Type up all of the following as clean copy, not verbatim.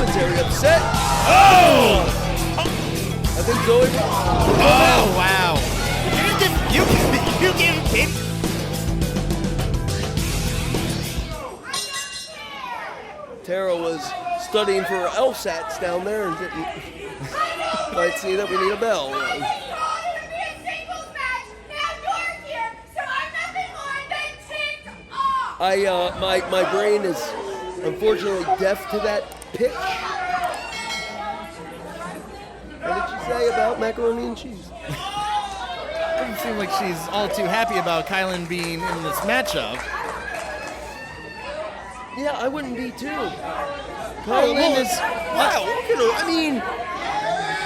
momentary upset. Oh! I think Zoey. Oh, wow. You gave him kick. Tara was studying for her LSATs down there and didn't quite see that we need a bell. My brain is unfortunately deaf to that pitch. What did you say about macaroni and cheese? Doesn't seem like she's all too happy about KiLynn being in this matchup. Yeah, I wouldn't be too. KiLynn is, wow, look at her. I mean,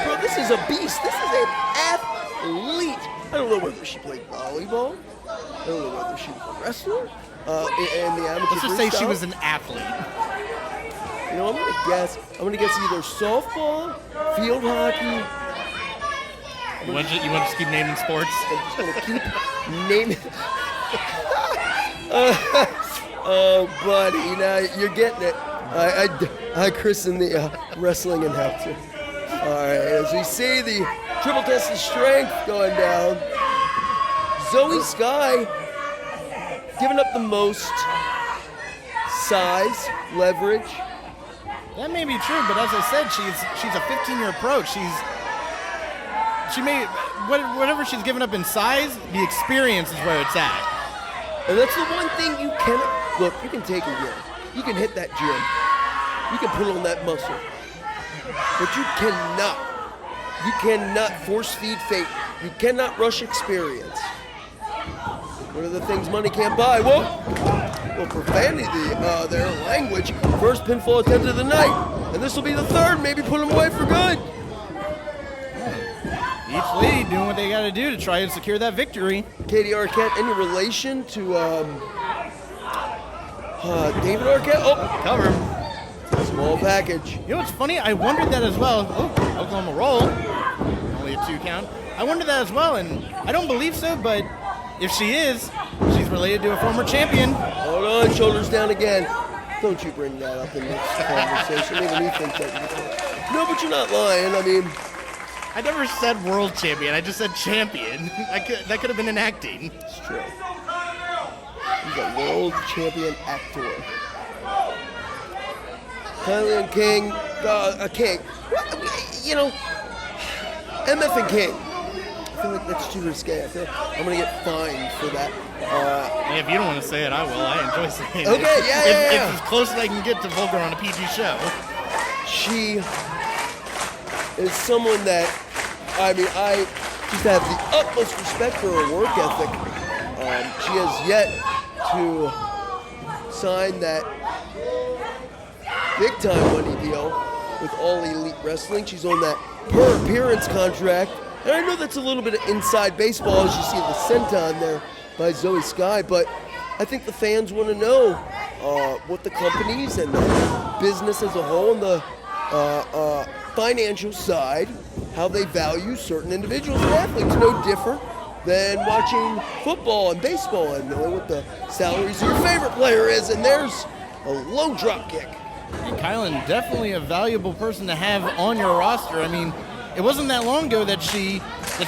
bro, this is a beast. This is an athlete. I don't know whether she played volleyball. I don't know whether she was a wrestler. In the amateur Let's just say she was an athlete. You know, I'm gonna guess either softball, field hockey. You want to just keep naming sports? I'm just gonna keep naming. Oh, buddy, now you're getting it. I christened the wrestling announcer. All right, as we see the triple test of strength going down. Zoey Skye giving up the most size, leverage. That may be true, but as I said, she's a 15-year pro. She may whatever she's given up in size, the experience is where it's at. And that's the one thing you cannot look. You can take a gym, you can hit that gym, you can put on that muscle, but you cannot force feed fate. You cannot rush experience. What are the things money can't buy? Well, profanity, their language. First pinfall attempt of the night. And this will be the third, maybe put them away for good. Each lead doing what they got to do to try and secure that victory. Katie Arquette, any relation to David Arquette? Oh, cover. Small package. You know what's funny? I wondered that as well. Oh, Oklahoma roll. Only a 2 count. I wondered that as well, and I don't believe so, but if she is, she's related to a former champion. Hold on, shoulders down again. Don't you bring that up in this conversation. Even you think that. No, but you're not lying. I mean, I never said world champion. I just said champion. That could have been in acting. It's true. He's a world champion actor. KiLynn King, a king. You know, MF and King. I feel like that's too risque. I feel like I'm going to get fined for that. If you don't want to say it, I will. I enjoy saying it. Okay, yeah. It's as close as I can get to vulgar on a PG show. She is someone that, I mean, I just have the utmost respect for her work ethic. She has yet to sign that big-time money deal with All Elite Wrestling. She's on that per appearance contract. And I know that's a little bit of inside baseball as you see the senton there by Zoey Skye, but I think the fans want to know what the companies and the business as a whole and the financial side, how they value certain individuals and athletes. No different than watching football and baseball and knowing what the salaries of your favorite player is, and there's a low drop kick. And KiLynn, definitely a valuable person to have on your roster. I mean, it wasn't that long ago that she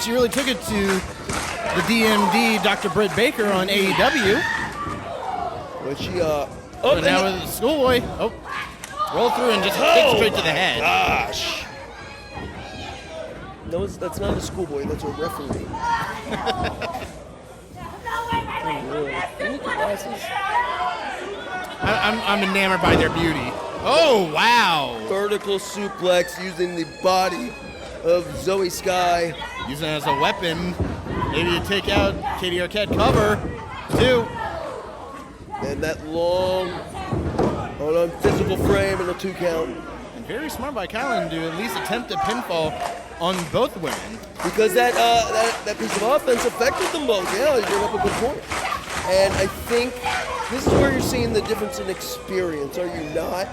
really took it to the DMD, Dr. Britt Baker on AEW. But she, now with the schoolboy, roll through and just kick straight to the head. Gosh. No, that's not a schoolboy, that's a referee. I'm enamored by their beauty. Oh, wow. Vertical suplex using the body of Zoey Skye. Using it as a weapon, maybe to take out Katie Arquette. Cover, 2. And that long, physical frame and a 2 count. And very smart by KiLynn to at least attempt a pinfall on both women. Because that piece of offense affected them both. Yeah, you bring up a good point. And I think this is where you're seeing the difference in experience, are you not?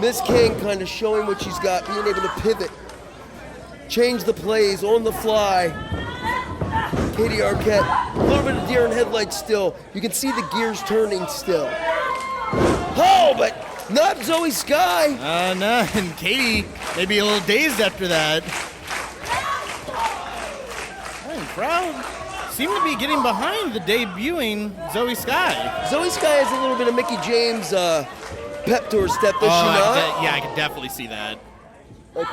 Miss King kind of showing what she's got, being able to pivot, change the plays on the fly. Katie Arquette, a little bit of deer in headlights still. You can see the gears turning still. Oh, but Not Zoey Skye. No, and Katie may be a little dazed after that. And crowd seem to be getting behind the debuting Zoey Skye. Zoey Skye has a little bit of Mickie James pep to her step, does she not? Yeah, I could definitely see that. Like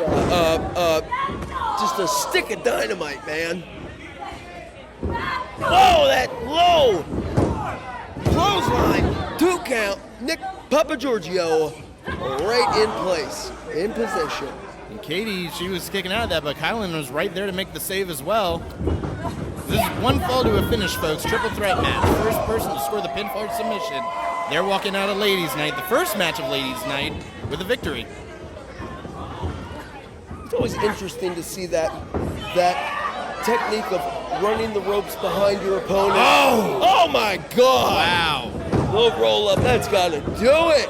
just a stick of dynamite, man. Whoa, that low clothesline, 2 count. Nick Papagiorgio right in place, in position. And Katie, she was kicking out of that, but KiLynn was right there to make the save as well. This is one fall to a finish, folks. Triple threat match. First person to score the pinfall submission. They're walking out of Ladies' Night, the first match of Ladies' Night, with a victory. It's always interesting to see that technique of running the ropes behind your opponent. Oh my God! Wow. Low roll up, that's gotta do it.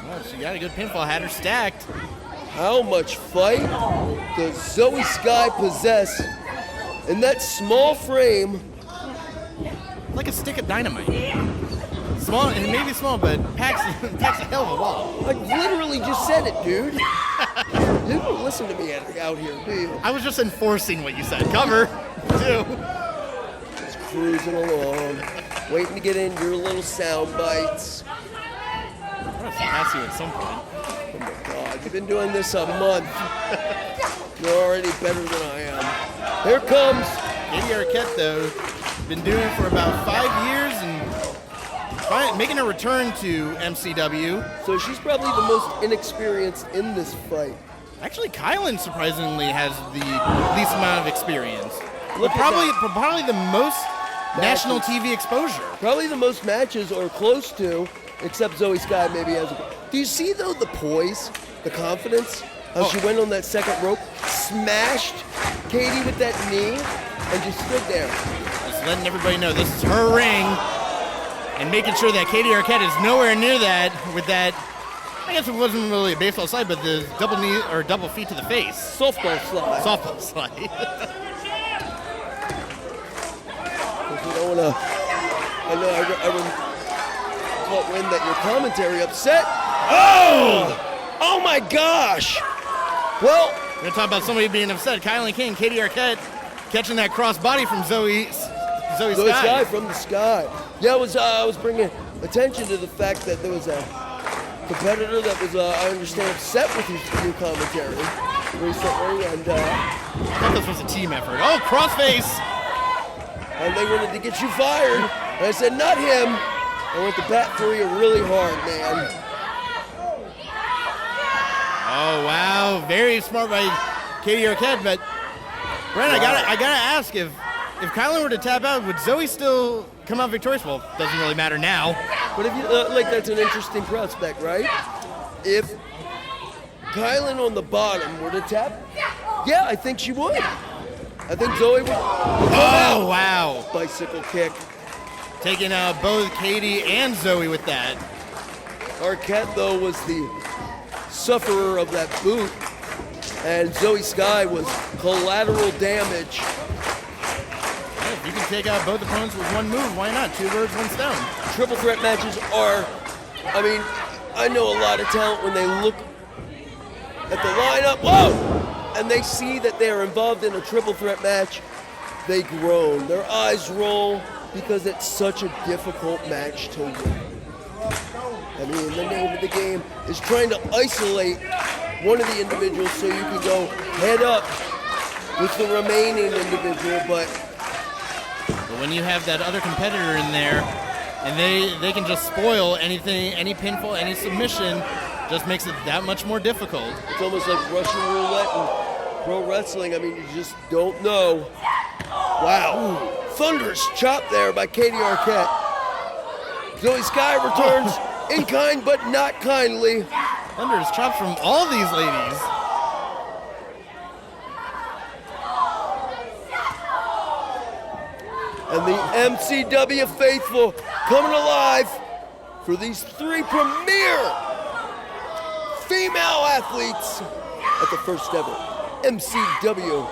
Well, she got a good pinfall, had her stacked. How much fight does Zoey Skye possess in that small frame? Like a stick of dynamite. Small, and maybe small, but packs a hell of a wall. I literally just said it, dude. You don't listen to me out here, do you? I was just enforcing what you said. Cover, too. Just cruising along, waiting to get in your little sound bites. I'm going to pass you at some point. Oh my God, you've been doing this a month. You're already better than I am. Here comes Katie Arquette, though, been doing it for about 5 years and making a return to MCW. So she's probably the most inexperienced in this fight. Actually, KiLynn surprisingly has the least amount of experience. Look Probably the most national TV exposure. Probably the most matches or close to, except Zoey Skye maybe has a... Do you see, though, the poise, the confidence? How she went on that second rope, smashed Katie with that knee, and just stood there. Just letting everybody know this is her ring, and making sure that Katie Arquette is nowhere near that with that, I guess it wasn't really a baseball slide, but the double knee or double feet to the face. Softball slide. Softball slide. You don't want to... I know I caught wind that your commentary upset. Oh my gosh! Well, we're going to talk about somebody being upset. KiLynn King, Katie Arquette catching that cross body from Zoey Skye from the sky. Yeah, I was bringing attention to the fact that there was a competitor that was, I understand, upset with his new commentary recently, and I thought this was a team effort. Oh, crossface! And they wanted to get you fired. And I said, not him. I want to bat for you really hard, man. Oh wow, very smart by Katie Arquette, but Brent, I gotta ask, if KiLynn were to tap out, would Zoey still come out victorious? Well, doesn't really matter now. But if you that's an interesting prospect, right? If KiLynn on the bottom were to tap, yeah, I think she would. I think Zoey would. Oh wow! Bicycle kick. Taking out both Katie and Zoey with that. Arquette, though, was the sufferer of that boot, and Zoey Skye was collateral damage. Yeah, if you can take out both opponents with one move, why not? 2 birds, 1 stone. Triple threat matches are, I mean, I know a lot of talent when they look at the lineup, whoa, and they see that they're involved in a triple threat match, they groan. Their eyes roll because it's such a difficult match to win. I mean, the name of the game is trying to isolate one of the individuals so you can go head up with the remaining individual, but when you have that other competitor in there, and they can just spoil anything, any pinfall, any submission, just makes it that much more difficult. It's almost like Russian roulette in pro wrestling. I mean, you just don't know. Wow. Thunderous chop there by Katie Arquette. Zoey Skye returns in kind, but not kindly. Thunderous chops from all these ladies. And the MCW faithful coming alive for these 3 premier female athletes at the first ever MCW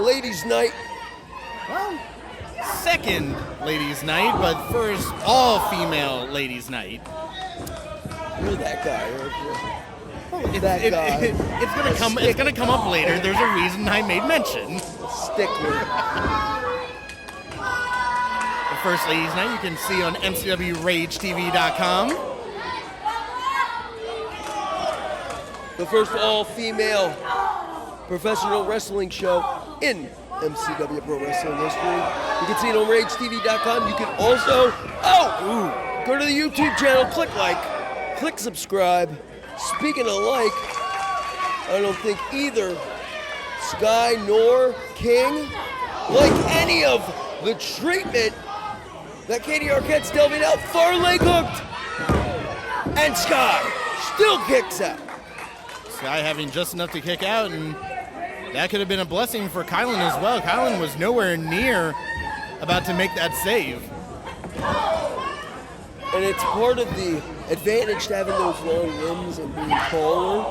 Ladies Night. Well, second Ladies Night, but first all-female Ladies Night. You're that guy, aren't you? It's gonna come up later. There's a reason I made mention. Stickler. The first ladies' night you can see on MCWRageTV.com. The first all-female professional wrestling show in MCW Pro Wrestling history. You can see it on RageTV.com. You can also, go to the YouTube channel, click like, click subscribe. Speaking of like, I don't think either Skye nor King like any of the treatment that Katie Arquette's delving out. Far leg hooked, and Skye still kicks out. Skye having just enough to kick out, and that could have been a blessing for KiLynn as well. KiLynn was nowhere near about to make that save. And it's part of the advantage to having those long limbs and being taller,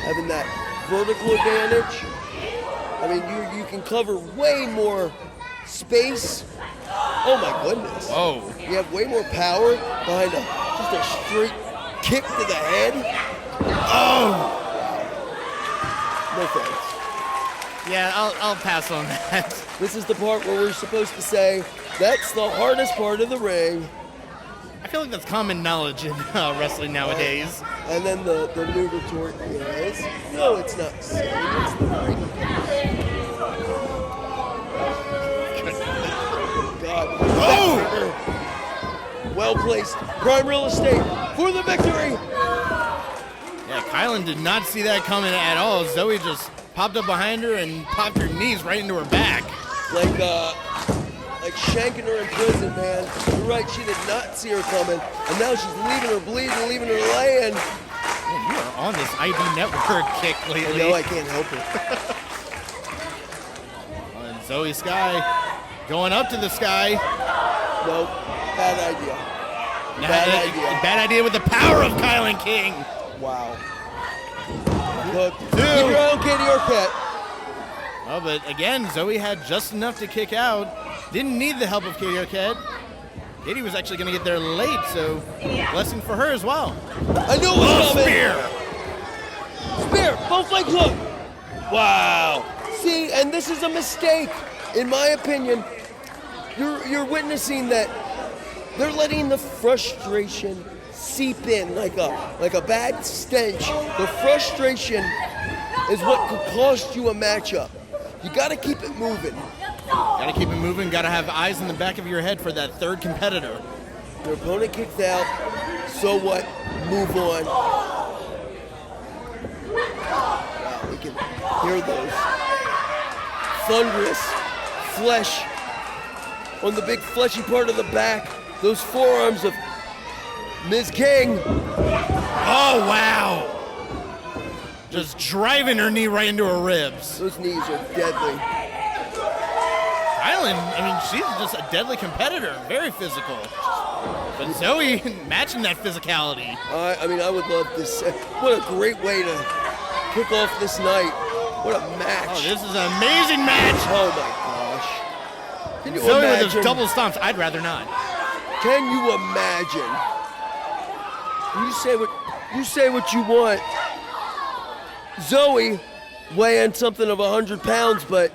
having that vertical advantage. I mean, you can cover way more space. Oh my goodness. Oh. You have way more power behind just a straight kick to the head. Oh! No thanks. Yeah, I'll pass on that. This is the part where we're supposed to say, that's the hardest part of the ring. I feel like that's common knowledge in wrestling nowadays. And then the new retort is, no, it's not the same, it's the ring. God. Oh! Well placed. Prime real estate for the victory. Yeah, KiLynn did not see that coming at all. Zoey just popped up behind her and popped her knees right into her back. Like shanking her in prison, man. You're right, she did not see her coming. And now she's leaving her bleeding, leaving her laying. Man, you are on this ID Network kick lately. I know, I can't help it. And Zoey Skye going up to the Skye. Nope, bad idea. Bad idea with the power of KiLynn King. Wow. Look, keep your eye on Katie Arquette. Oh, but again, Zoey had just enough to kick out. Didn't need the help of Katie Arquette. Katie was actually going to get there late, so blessing for her as well. I knew it was coming. Spear! Spear, both legs hook. Wow. See, and this is a mistake, in my opinion. You're witnessing that they're letting the frustration seep in like a bad stench. The frustration is what could cost you a matchup. You got to keep it moving. Got to keep it moving. Got to have eyes in the back of your head for that third competitor. Your opponent kicked out. So what? Move on. Wow, we can hear those thunderous flesh on the big fleshy part of the back. Those forearms of Ms. King. Oh, wow. Just driving her knee right into her ribs. Those knees are deadly. KiLynn, I mean, she's just a deadly competitor. Very physical. But Zoey matching that physicality. I mean, I would love this. What a great way to kick off this night. What a match. Oh, this is an amazing match. Oh, my gosh. Can you Zoey imagine? with those double stomps. I'd rather not. Can you imagine? You say what you want. Zoey weighing something of 100 pounds, but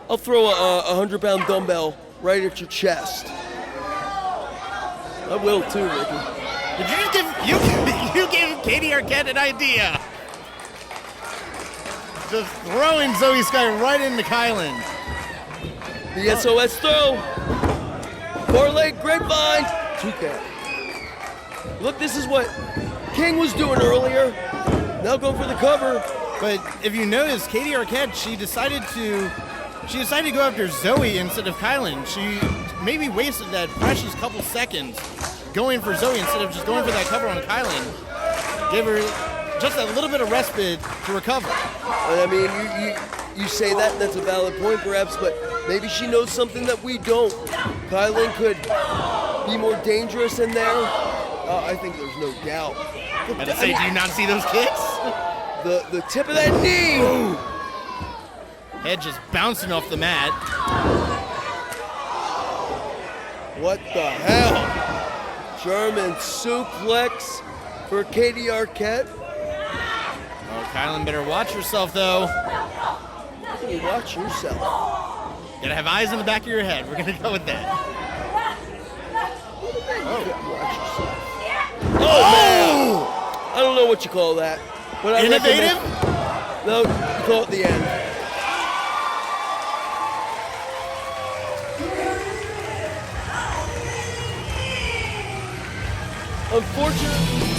I'll throw a 100-pound dumbbell right at your chest. I will too, Ricky. Did you just you gave Katie Arquette an idea? Just throwing Zoey Skye right into KiLynn. The SOS throw. Far leg grapevine. 2K. Look, this is what King was doing earlier. Now going for the cover. But if you notice, Katie Arquette, she decided to go after Zoey instead of KiLynn. She maybe wasted that precious couple seconds going for Zoey instead of just going for that cover on KiLynn. Gave her just a little bit of respite to recover. And I mean, you say that, and that's a valid point perhaps, but maybe she knows something that we don't. KiLynn could be more dangerous in there. I think there's no doubt. I was say, do you not see those kicks? The tip of that knee. Ooh. Head just bouncing off the mat. What the hell? German suplex for Katie Arquette. Oh, KiLynn better watch herself, though. You watch yourself. Gotta have eyes in the back of your head. We're gonna go with that. Watch yourself. Oh! I don't know what you call that. But I Innovative? No, you call it the end. Unfortunately,